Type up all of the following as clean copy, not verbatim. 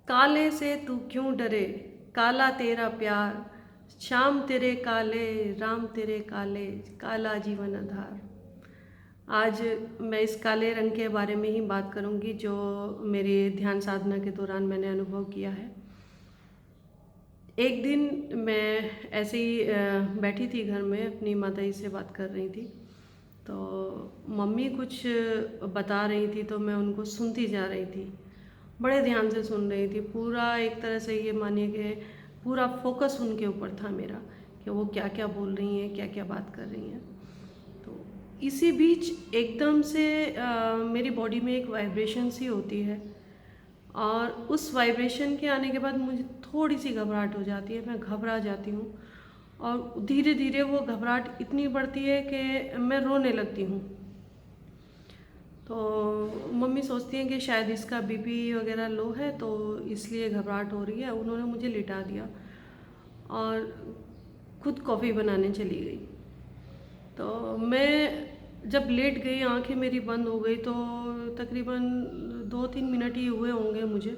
काले से तू क्यों डरे, काला तेरा प्यार, श्याम तेरे काले, राम तेरे काले, काला जीवन आधार। आज मैं इस काले रंग के बारे में ही बात करूंगी जो मेरी ध्यान साधना के दौरान मैंने अनुभव किया है। एक दिन मैं ऐसे ही बैठी थी घर में, अपनी माता जी से बात कर रही थी। तो मम्मी कुछ बता रही थी तो मैं उनको सुनती जा रही थी, बड़े ध्यान से सुन रही थी। पूरा एक तरह से ये मानिए कि पूरा फोकस उनके ऊपर था मेरा, कि वो क्या क्या बोल रही हैं, क्या क्या बात कर रही हैं। तो इसी बीच एकदम से मेरी बॉडी में एक वाइब्रेशन सी होती है, और उस वाइब्रेशन के आने के बाद मुझे थोड़ी सी घबराहट हो जाती है, मैं घबरा जाती हूँ। और धीरे धीरे वो घबराहट इतनी बढ़ती है कि मैं रोने लगती हूँ। तो मम्मी सोचती हैं कि शायद इसका बीपी वगैरह लो है तो इसलिए घबराहट हो रही है। उन्होंने मुझे लिटा दिया और खुद कॉफ़ी बनाने चली गई। तो मैं जब लेट गई, आंखें मेरी बंद हो गई, तो तकरीबन 2-3 मिनट ही हुए होंगे मुझे।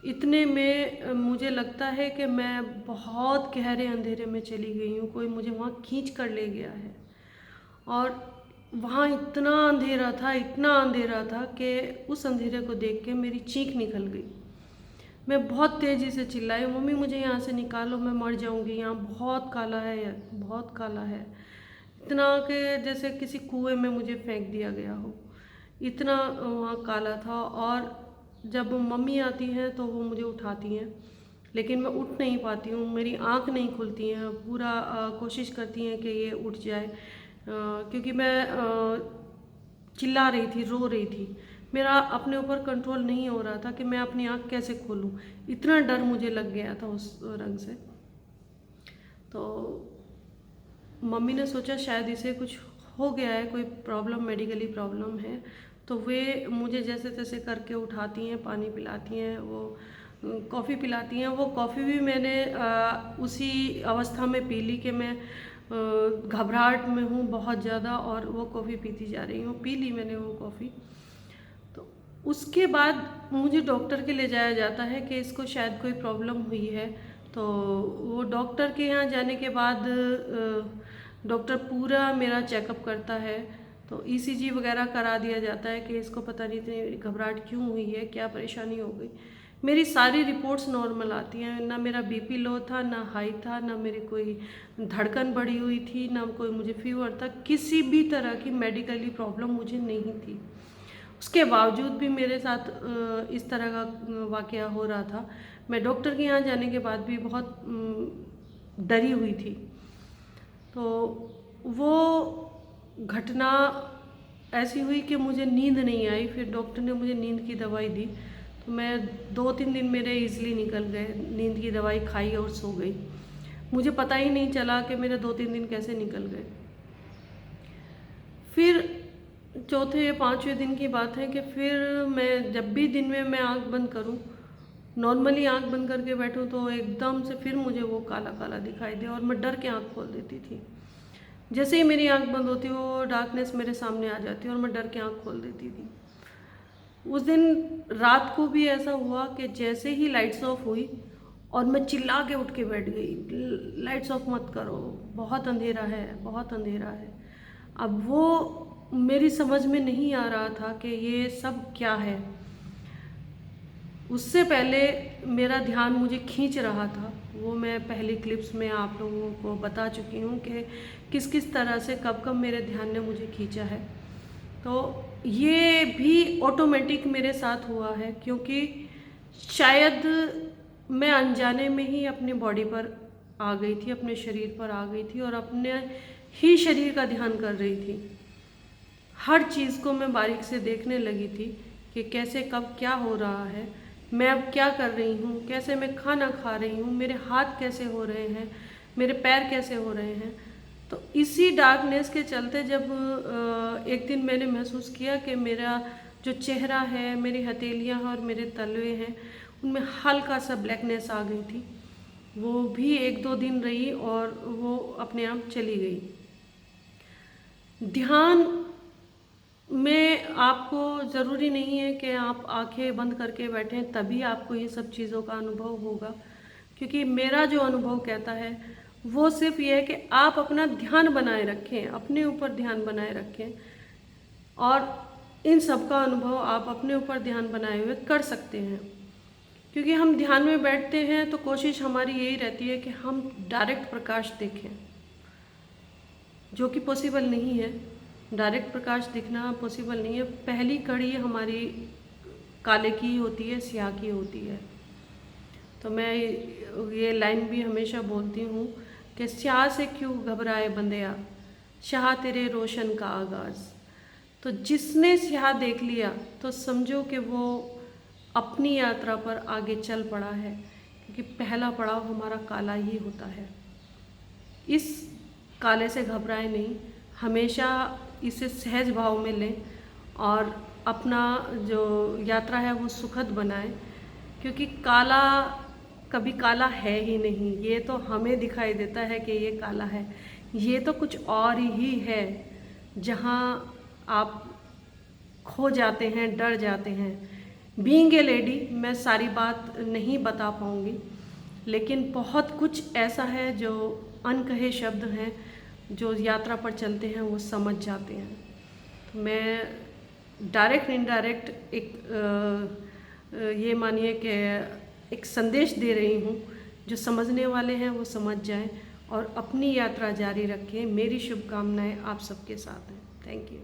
इतने में मुझे लगता है कि मैं बहुत गहरे अंधेरे में चली गई हूँ, कोई मुझे वहाँ खींच कर ले गया है। और वहाँ इतना अंधेरा था, इतना अंधेरा था कि उस अंधेरे को देख के मेरी चीख निकल गई। मैं बहुत तेज़ी से चिल्लाई, मम्मी मुझे यहाँ से निकालो, मैं मर जाऊँगी, यहाँ बहुत काला है, बहुत काला है। इतना कि जैसे किसी कुएं में मुझे फेंक दिया गया हो, इतना वहाँ काला था। और जब मम्मी आती हैं तो वो मुझे उठाती हैं, लेकिन मैं उठ नहीं पाती हूँ, मेरी आँख नहीं खुलती हैं। पूरा कोशिश करती हैं कि ये उठ जाए, क्योंकि मैं चिल्ला रही थी, रो रही थी। मेरा अपने ऊपर कंट्रोल नहीं हो रहा था कि मैं अपनी आँख कैसे खोलूँ। इतना डर मुझे लग गया था उस रंग से। तो मम्मी ने सोचा शायद इसे कुछ हो गया है, कोई प्रॉब्लम, मेडिकली प्रॉब्लम है। तो वे मुझे जैसे तैसे करके उठाती हैं, पानी पिलाती हैं, वो कॉफ़ी पिलाती हैं। वो कॉफ़ी भी मैंने उसी अवस्था में पी ली कि मैं घबराहट में हूँ बहुत ज़्यादा, और वो कॉफ़ी पीती जा रही हूँ। पी ली मैंने वो कॉफ़ी। तो उसके बाद मुझे डॉक्टर के ले जाया जाता है कि इसको शायद कोई प्रॉब्लम हुई है। तो वो डॉक्टर के यहाँ जाने के बाद डॉक्टर पूरा मेरा चेकअप करता है। तो ईसीजी वगैरह करा दिया जाता है कि इसको पता नहीं इतनी घबराहट क्यों हुई है, क्या परेशानी हो गई। मेरी सारी रिपोर्ट्स नॉर्मल आती हैं, ना मेरा बीपी लो था, ना हाई था, ना मेरी कोई धड़कन बढ़ी हुई थी, ना कोई मुझे फीवर था। किसी भी तरह की मेडिकली प्रॉब्लम मुझे नहीं थी। उसके बावजूद भी मेरे साथ इस तरह का वाक़या हो रहा था। मैं डॉक्टर के यहाँ जाने के बाद भी बहुत डरी हुई थी। तो वो घटना ऐसी हुई कि मुझे नींद नहीं आई। फिर डॉक्टर ने मुझे नींद की दवाई दी, तो मैं 2-3 दिन मेरे ईज़िली निकल गए। नींद की दवाई खाई और सो गई। मुझे पता ही नहीं चला कि मेरे 2-3 दिन कैसे निकल गए। फिर चौथे या पाँचवें दिन की बात है कि फिर मैं जब भी दिन में मैं आँख बंद करूँ, नॉर्मली आँख बंद करके बैठूँ, तो एकदम से फिर मुझे वो काला काला दिखाई दे और मैं डर के आँख खोल देती थी। जैसे ही मेरी आँख बंद होती वो डार्कनेस मेरे सामने आ जाती और मैं डर के आँख खोल देती थी। उस दिन रात को भी ऐसा हुआ कि जैसे ही लाइट्स ऑफ हुई और मैं चिल्ला के उठ के बैठ गई, लाइट्स ऑफ मत करो, बहुत अंधेरा है, बहुत अंधेरा है। अब वो मेरी समझ में नहीं आ रहा था कि ये सब क्या है। उससे पहले मेरा ध्यान मुझे खींच रहा था, वो मैं पहली क्लिप्स में आप लोगों को बता चुकी हूँ कि किस किस तरह से कब कब मेरे ध्यान ने मुझे खींचा है। तो ये भी ऑटोमेटिक मेरे साथ हुआ है, क्योंकि शायद मैं अनजाने में ही अपनी बॉडी पर आ गई थी, अपने शरीर पर आ गई थी और अपने ही शरीर का ध्यान कर रही थी। हर चीज़ को मैं बारीक से देखने लगी थी कि कैसे कब क्या हो रहा है, मैं अब क्या कर रही हूँ, कैसे मैं खाना खा रही हूँ, मेरे हाथ कैसे हो रहे हैं, मेरे पैर कैसे हो रहे हैं। तो इसी डार्कनेस के चलते जब एक दिन मैंने महसूस किया कि मेरा जो चेहरा है, मेरी हथेलियाँ और मेरे तलवे हैं, उनमें हल्का सा ब्लैकनेस आ गई थी। वो भी 1-2 दिन रही और वो अपने आप चली गई। ध्यान मैं आपको ज़रूरी नहीं है कि आप आंखें बंद करके बैठें तभी आपको ये सब चीज़ों का अनुभव होगा, क्योंकि मेरा जो अनुभव कहता है वो सिर्फ ये है कि आप अपना ध्यान बनाए रखें, अपने ऊपर ध्यान बनाए रखें, और इन सब का अनुभव आप अपने ऊपर ध्यान बनाए हुए कर सकते हैं। क्योंकि हम ध्यान में बैठते हैं तो कोशिश हमारी यही रहती है कि हम डायरेक्ट प्रकाश देखें, जो कि पॉसिबल नहीं है। डायरेक्ट प्रकाश दिखना पॉसिबल नहीं है। पहली कड़ी हमारी काले की होती है, स्याह की होती है। तो मैं ये लाइन भी हमेशा बोलती हूँ कि स्याह से क्यों घबराए बंदिया, शाह तेरे रोशन का आगाज़। तो जिसने स्याह देख लिया तो समझो कि वो अपनी यात्रा पर आगे चल पड़ा है, क्योंकि पहला पड़ाव हमारा काला ही होता है। इस काले से घबराए नहीं, हमेशा इसे सहज भाव में लें और अपना जो यात्रा है वो सुखद बनाएं, क्योंकि काला कभी काला है ही नहीं। ये तो हमें दिखाई देता है कि ये काला है, ये तो कुछ और ही है जहाँ आप खो जाते हैं, डर जाते हैं। बीइंग ए लेडी मैं सारी बात नहीं बता पाऊँगी, लेकिन बहुत कुछ ऐसा है जो अनकहे शब्द हैं, जो यात्रा पर चलते हैं वो समझ जाते हैं। तो मैं डायरेक्ट इनडायरेक्ट ये मानिए कि एक संदेश दे रही हूँ, जो समझने वाले हैं वो समझ जाएं और अपनी यात्रा जारी रखें। मेरी शुभकामनाएं आप सबके साथ हैं। Thank you.